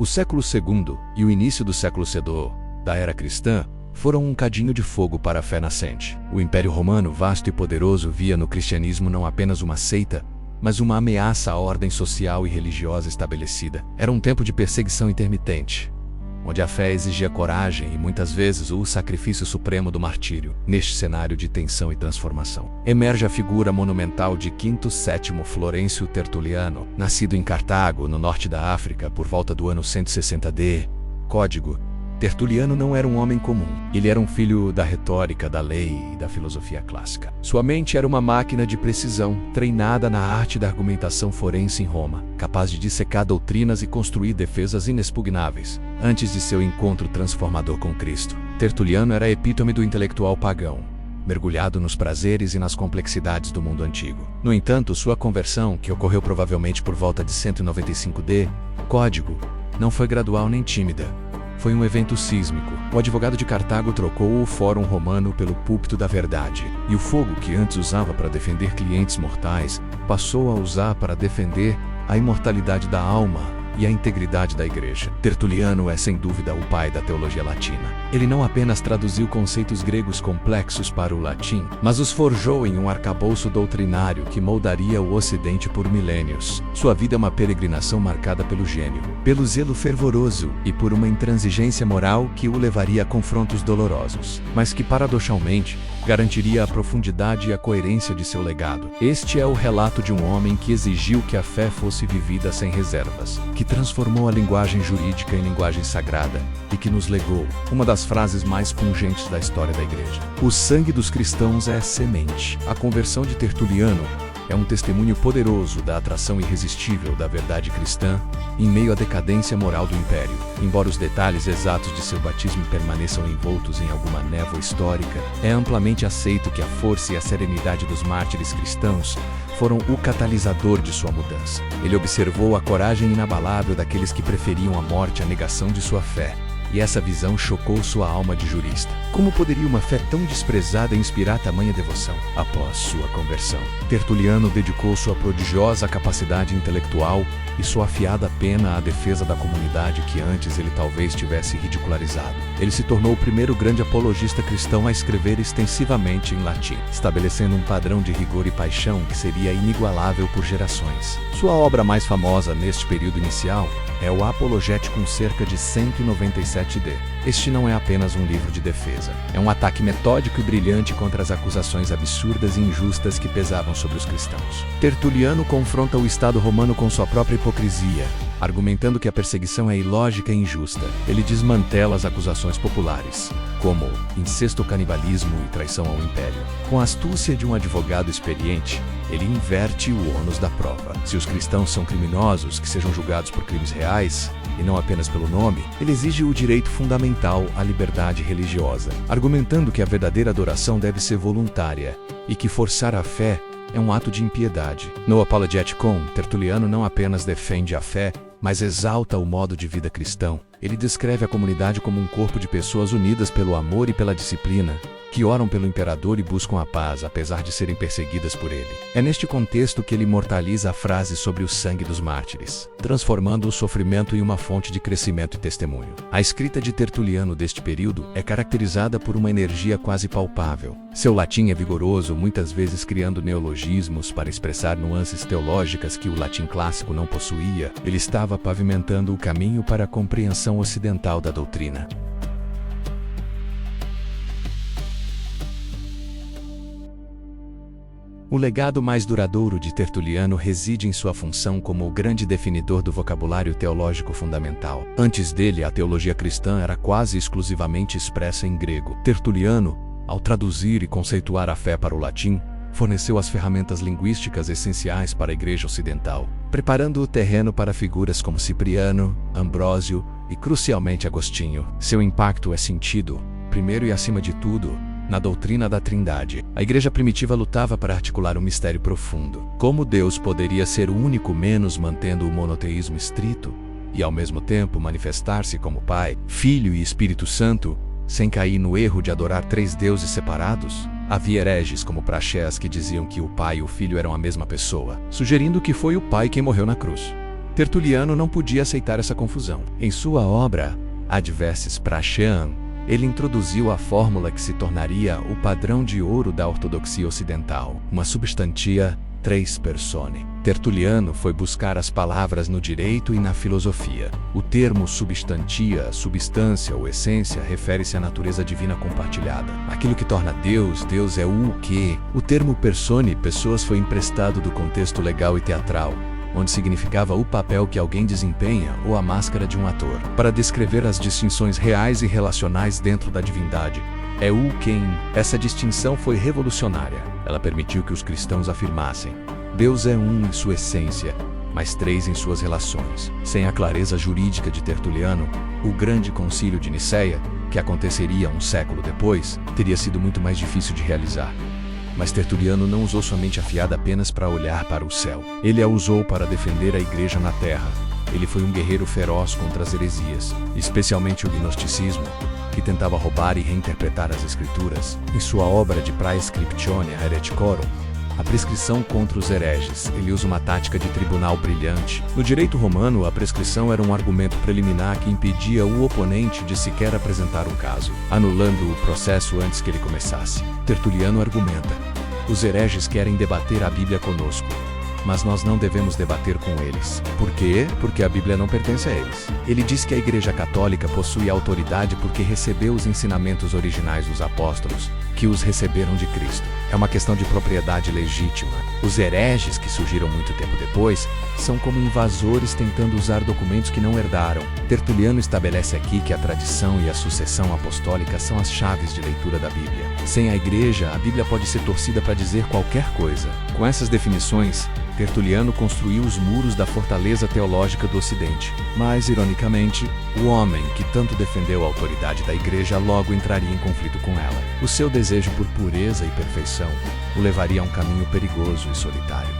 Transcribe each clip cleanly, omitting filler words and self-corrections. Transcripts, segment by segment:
O século II e o início do século II, da era cristã, foram um cadinho de fogo para a fé nascente. O Império Romano, vasto e poderoso, via no cristianismo não apenas uma seita, mas uma ameaça à ordem social e religiosa estabelecida. Era um tempo de perseguição intermitente, onde a fé exigia coragem e muitas vezes o sacrifício supremo do martírio. Neste cenário de tensão e transformação, emerge a figura monumental de Quinto Sétimo Florencio Tertuliano, nascido em Cartago, no norte da África, por volta do ano 160 d. Código. Tertuliano não era um homem comum. Ele era um filho da retórica, da lei e da filosofia clássica. Sua mente era uma máquina de precisão, treinada na arte da argumentação forense em Roma, capaz de dissecar doutrinas e construir defesas inexpugnáveis. Antes de seu encontro transformador com Cristo, Tertuliano era a epítome do intelectual pagão, mergulhado nos prazeres e nas complexidades do mundo antigo. No entanto, sua conversão, que ocorreu provavelmente por volta de 195 d. Código, não foi gradual nem tímida. Foi um evento sísmico. O advogado de Cartago trocou o Fórum Romano pelo púlpito da verdade, e o fogo que antes usava para defender clientes mortais, passou a usar para defender a imortalidade da alma e a integridade da igreja. Tertuliano é sem dúvida o pai da teologia latina. Ele não apenas traduziu conceitos gregos complexos para o latim, mas os forjou em um arcabouço doutrinário que moldaria o Ocidente por milênios. Sua vida é uma peregrinação marcada pelo gênio, pelo zelo fervoroso e por uma intransigência moral que o levaria a confrontos dolorosos, mas que paradoxalmente garantiria a profundidade e a coerência de seu legado. Este é o relato de um homem que exigiu que a fé fosse vivida sem reservas, que transformou a linguagem jurídica em linguagem sagrada e que nos legou uma das frases mais pungentes da história da Igreja: o sangue dos cristãos é semente. A conversão de Tertuliano é um testemunho poderoso da atração irresistível da verdade cristã em meio à decadência moral do Império. Embora os detalhes exatos de seu batismo permaneçam envoltos em alguma névoa histórica, é amplamente aceito que a força e a serenidade dos mártires cristãos foram o catalisador de sua mudança. Ele observou a coragem inabalável daqueles que preferiam a morte à negação de sua fé, e essa visão chocou sua alma de jurista. Como poderia uma fé tão desprezada inspirar tamanha devoção? Após sua conversão, Tertuliano dedicou sua prodigiosa capacidade intelectual e sua afiada pena à defesa da comunidade que antes ele talvez tivesse ridicularizado. Ele se tornou o primeiro grande apologista cristão a escrever extensivamente em latim, estabelecendo um padrão de rigor e paixão que seria inigualável por gerações. Sua obra mais famosa neste período inicial é o Apologeticum, cerca de 197 d. Este não é apenas um livro de defesa. É um ataque metódico e brilhante contra as acusações absurdas e injustas que pesavam sobre os cristãos. Tertuliano confronta o Estado romano com sua própria hipocrisia, argumentando que a perseguição é ilógica e injusta. Ele desmantela as acusações populares, como incesto, canibalismo e traição ao império. Com a astúcia de um advogado experiente, ele inverte o ônus da prova. Se os cristãos são criminosos, que sejam julgados por crimes reais, e não apenas pelo nome, ele exige o direito fundamental à liberdade religiosa, argumentando que a verdadeira adoração deve ser voluntária e que forçar a fé é um ato de impiedade. No Apologeticum, Tertuliano não apenas defende a fé, mas exalta o modo de vida cristão. Ele descreve a comunidade como um corpo de pessoas unidas pelo amor e pela disciplina, que oram pelo imperador e buscam a paz, apesar de serem perseguidas por ele. É neste contexto que ele imortaliza a frase sobre o sangue dos mártires, transformando o sofrimento em uma fonte de crescimento e testemunho. A escrita de Tertuliano deste período é caracterizada por uma energia quase palpável. Seu latim é vigoroso, muitas vezes criando neologismos para expressar nuances teológicas que o latim clássico não possuía. Ele estava pavimentando o caminho para a compreensão ocidental da doutrina. O legado mais duradouro de Tertuliano reside em sua função como o grande definidor do vocabulário teológico fundamental. Antes dele, a teologia cristã era quase exclusivamente expressa em grego. Tertuliano, ao traduzir e conceituar a fé para o latim, forneceu as ferramentas linguísticas essenciais para a Igreja Ocidental, preparando o terreno para figuras como Cipriano, Ambrósio e, crucialmente, Agostinho. Seu impacto é sentido, primeiro e acima de tudo, na doutrina da Trindade. A igreja primitiva lutava para articular um mistério profundo. Como Deus poderia ser o único menos mantendo o monoteísmo estrito e, ao mesmo tempo, manifestar-se como Pai, Filho e Espírito Santo, sem cair no erro de adorar três deuses separados? Havia hereges como Praxeas que diziam que o Pai e o Filho eram a mesma pessoa, sugerindo que foi o Pai quem morreu na cruz. Tertuliano não podia aceitar essa confusão. Em sua obra, Ad Versis Praxeam, ele introduziu a fórmula que se tornaria o padrão de ouro da ortodoxia ocidental, uma substantia tres persone. Tertuliano foi buscar as palavras no direito e na filosofia. O termo substantia, substância ou essência refere-se à natureza divina compartilhada. Aquilo que torna Deus, Deus é o que. O termo persone, pessoas, foi emprestado do contexto legal e teatral, onde significava o papel que alguém desempenha ou a máscara de um ator, para descrever as distinções reais e relacionais dentro da divindade. É o quem. Essa distinção foi revolucionária. Ela permitiu que os cristãos afirmassem: Deus é um em sua essência, mas três em suas relações. Sem a clareza jurídica de Tertuliano, o Grande Concílio de Nicéia, que aconteceria um século depois, teria sido muito mais difícil de realizar. Mas Tertuliano não usou sua mente afiada apenas para olhar para o céu. Ele a usou para defender a igreja na terra. Ele foi um guerreiro feroz contra as heresias, especialmente o gnosticismo, que tentava roubar e reinterpretar as escrituras. Em sua obra de Praescriptionia Hereticorum, a prescrição contra os hereges, ele usa uma tática de tribunal brilhante. No direito romano, a prescrição era um argumento preliminar que impedia o oponente de sequer apresentar um caso, anulando o processo antes que ele começasse. Tertuliano argumenta: os hereges querem debater a Bíblia conosco, mas nós não devemos debater com eles. Por quê? Porque a Bíblia não pertence a eles. Ele diz que a Igreja Católica possui autoridade porque recebeu os ensinamentos originais dos apóstolos, que os receberam de Cristo. É uma questão de propriedade legítima. Os hereges, que surgiram muito tempo depois, são como invasores tentando usar documentos que não herdaram. Tertuliano estabelece aqui que a tradição e a sucessão apostólica são as chaves de leitura da Bíblia. Sem a Igreja, a Bíblia pode ser torcida para dizer qualquer coisa. Com essas definições, Tertuliano construiu os muros da fortaleza teológica do Ocidente. Mas, ironicamente, o homem que tanto defendeu a autoridade da Igreja logo entraria em conflito com ela. O seu desejo por pureza e perfeição o levaria a um caminho perigoso e solitário.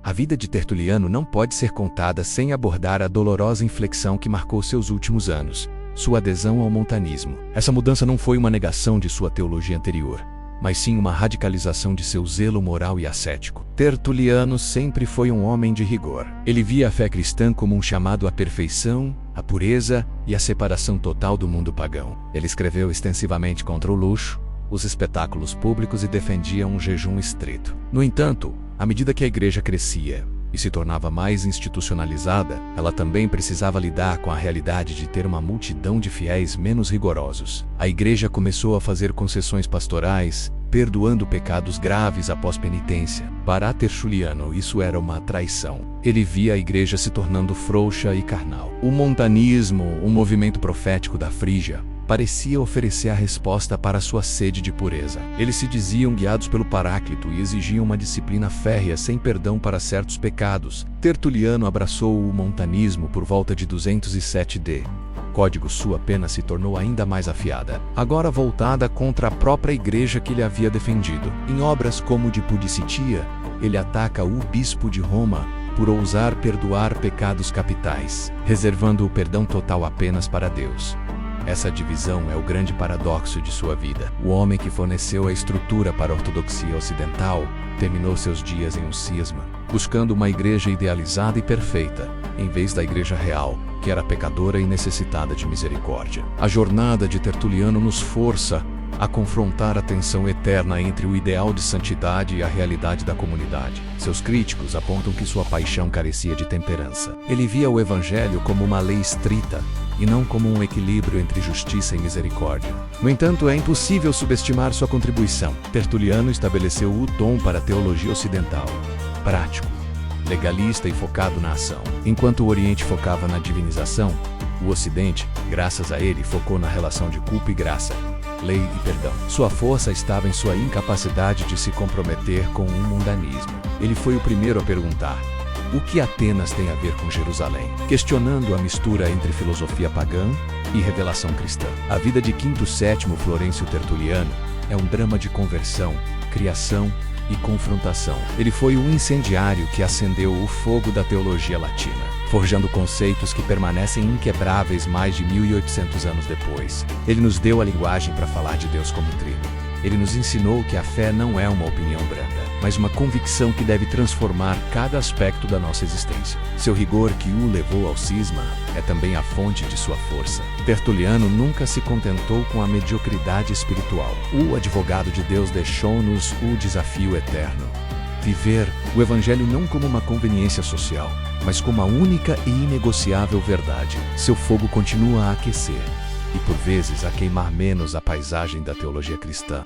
A vida de Tertuliano não pode ser contada sem abordar a dolorosa inflexão que marcou seus últimos anos: sua adesão ao montanismo. Essa mudança não foi uma negação de sua teologia anterior, mas sim uma radicalização de seu zelo moral e ascético. Tertuliano sempre foi um homem de rigor. Ele via a fé cristã como um chamado à perfeição, à pureza e à separação total do mundo pagão. Ele escreveu extensivamente contra o luxo, os espetáculos públicos e defendia um jejum estrito. No entanto, à medida que a igreja crescia e se tornava mais institucionalizada, ela também precisava lidar com a realidade de ter uma multidão de fiéis menos rigorosos. A igreja começou a fazer concessões pastorais, perdoando pecados graves após penitência. Para Tertuliano, isso era uma traição. Ele via a igreja se tornando frouxa e carnal. O montanismo, um movimento profético da Frígia, parecia oferecer a resposta para sua sede de pureza. Eles se diziam guiados pelo Paráclito e exigiam uma disciplina férrea sem perdão para certos pecados. Tertuliano abraçou o montanismo por volta de 207 d. Código sua pena se tornou ainda mais afiada, agora voltada contra a própria igreja que ele havia defendido. Em obras como de Pudicitia, ele ataca o bispo de Roma por ousar perdoar pecados capitais, reservando o perdão total apenas para Deus. Essa divisão é o grande paradoxo de sua vida. O homem que forneceu a estrutura para a ortodoxia ocidental terminou seus dias em um cisma, buscando uma igreja idealizada e perfeita, em vez da igreja real, que era pecadora e necessitada de misericórdia. A jornada de Tertuliano nos força a confrontar a tensão eterna entre o ideal de santidade e a realidade da comunidade. Seus críticos apontam que sua paixão carecia de temperança. Ele via o evangelho como uma lei estrita, e não como um equilíbrio entre justiça e misericórdia. No entanto, é impossível subestimar sua contribuição. Tertuliano estabeleceu o tom para a teologia ocidental: prático, legalista e focado na ação. Enquanto o Oriente focava na divinização, o Ocidente, graças a ele, focou na relação de culpa e graça, lei e perdão. Sua força estava em sua incapacidade de se comprometer com um mundanismo. Ele foi o primeiro a perguntar: o que Atenas tem a ver com Jerusalém? Questionando a mistura entre filosofia pagã e revelação cristã. A vida de Quinto-Sétimo Florencio Tertuliano é um drama de conversão, criação e confrontação. Ele foi um incendiário que acendeu o fogo da teologia latina, forjando conceitos que permanecem inquebráveis mais de 1800 anos depois. Ele nos deu a linguagem para falar de Deus como Trino, Ele nos ensinou que a fé não é uma opinião branda, mas uma convicção que deve transformar cada aspecto da nossa existência. Seu rigor, que o levou ao cisma, é também a fonte de sua força. Tertuliano nunca se contentou com a mediocridade espiritual. O advogado de Deus deixou-nos o desafio eterno: viver o Evangelho não como uma conveniência social, mas como a única e inegociável verdade. Seu fogo continua a aquecer e, por vezes, a queimar menos a paisagem da teologia cristã.